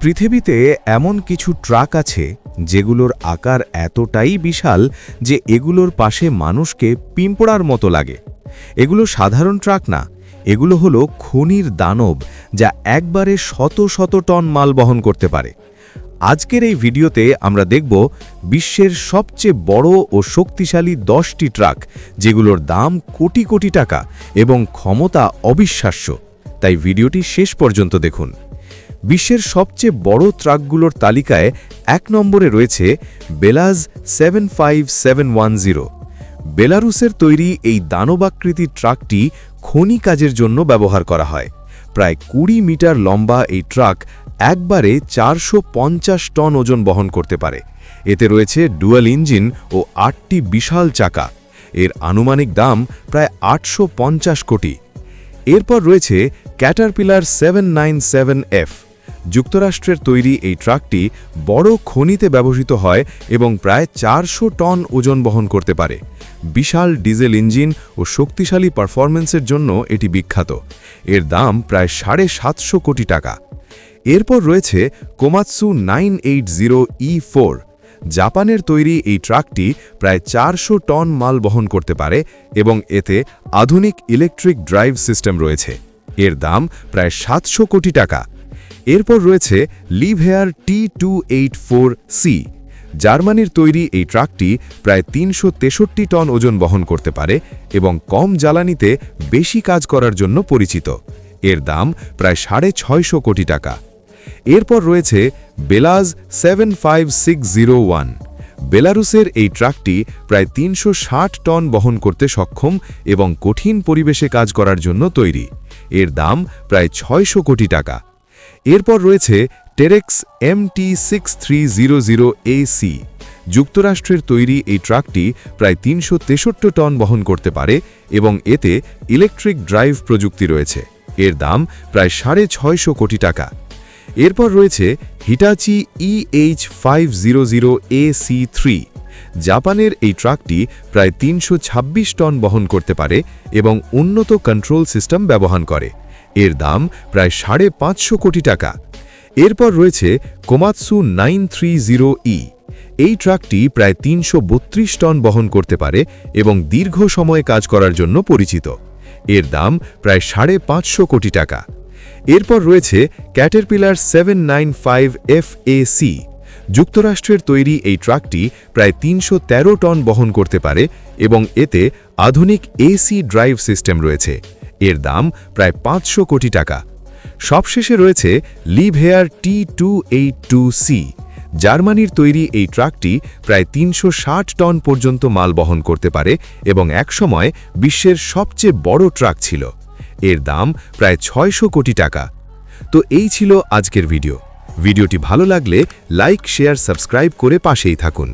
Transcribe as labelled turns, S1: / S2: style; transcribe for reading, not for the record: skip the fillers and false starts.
S1: পৃথিবীতে এমন কিছু ট্রাক আছে যেগুলোর আকার এতটাই বিশাল যে এগুলোর পাশে মানুষকে পিঁপড়ার মতো লাগে। এগুলো সাধারণ ট্রাক না, এগুলো হলো খনির দানব, যা একবারে শত শত টন মাল বহন করতে পারে। আজকের এই ভিডিওতে আমরা দেখব বিশ্বের সবচেয়ে বড় ও শক্তিশালী 10টি ট্রাক, যেগুলোর দাম কোটি কোটি টাকা এবং ক্ষমতা অবিশ্বাস্য। তাই ভিডিওটি শেষ পর্যন্ত দেখুন। বিশ্বের সবচেয়ে বড় ট্রাকগুলোর তালিকায় 1 নম্বরে রয়েছে বেলাজ 75710। বেলারুসের তৈরি এই দানবাকৃতির ট্রাকটি খনি কাজের জন্য ব্যবহার করা হয়। প্রায় 20 মিটার লম্বা এই ট্রাক একবারে 450 টন ওজন বহন করতে পারে। এতে রয়েছে ডুয়াল ইঞ্জিন ও 8টি বিশাল চাকা। এর আনুমানিক দাম প্রায় 850 কোটি। এরপর রয়েছে ক্যাটারপিলার 797F। যুক্তরাষ্ট্রের তৈরি এই ট্রাকটি বড় খনিতে ব্যবহৃত হয় এবং প্রায় 400 টন ওজন বহন করতে পারে। বিশাল ডিজেল ইঞ্জিন ও শক্তিশালী পারফরম্যান্সের জন্য এটি বিখ্যাত। এর দাম প্রায় 750 কোটি টাকা। এরপর রয়েছে কোমাৎসু 980E4। জাপানের তৈরি এই ট্রাকটি প্রায় 400 টন মাল বহন করতে পারে এবং এতে আধুনিক ইলেকট্রিক ড্রাইভ সিস্টেম রয়েছে। এর দাম প্রায় 700 কোটি টাকা। এরপর রয়েছে লিভহেয়ার T284C। জার্মানির তৈরি এই ট্রাকটি প্রায় 363 টন ওজন বহন করতে পারে এবং কম জ্বালানিতে বেশি কাজ করার জন্য পরিচিত। এর দাম প্রায় 650 কোটি টাকা। এরপর রয়েছে বেলাজ 75601। বেলারুসের এই ট্রাকটি প্রায় 360 টন বহন করতে সক্ষম এবং কঠিন পরিবেশে কাজ করার জন্য তৈরি। এর দাম প্রায় 600 কোটি টাকা। এরপর রয়েছে টেরেক্স MT6300AC। যুক্তরাষ্ট্রের তৈরি এই ট্রাকটি প্রায় 363 টন বহন করতে পারে এবং এতে ইলেকট্রিক ড্রাইভ প্রযুক্তি রয়েছে। এর দাম প্রায় 650 কোটি টাকা। এরপর রয়েছে হিটাচি EH500AC3। জাপানের এই ট্রাকটি প্রায় 326 টন বহন করতে পারে এবং উন্নত কন্ট্রোল সিস্টেম ব্যবহার করে। এর দাম প্রায় 550 কোটি টাকা। এরপর রয়েছে কোমাৎসু 930E। এই ট্রাকটি প্রায় 332 টন বহন করতে পারে এবং দীর্ঘ সময় কাজ করার জন্য পরিচিত। এর দাম প্রায় 550 কোটি টাকা। এরপর রয়েছে ক্যাটারপিলার 795FAC। যুক্তরাষ্ট্রের তৈরি এই ট্রাকটি প্রায় 313 টন বহন করতে পারে এবং এতে আধুনিক এসি ড্রাইভ সিস্টেম রয়েছে। এর দাম প্রায় 500 কোটি টাকা। সবশেষে রয়েছে লিভহেয়ার T282C। জার্মানির তৈরি এই ট্রাকটি প্রায় 360 টন পর্যন্ত মাল বহন করতে পারে এবং একসময় বিশ্বের সবচেয়ে বড় ট্রাক ছিল। এর দাম প্রায় 600 কোটি টাকা। তো এই ছিল আজকের ভিডিওটি ভালো লাগলে লাইক, শেয়ার, সাবস্ক্রাইব করে পাশেই থাকুন।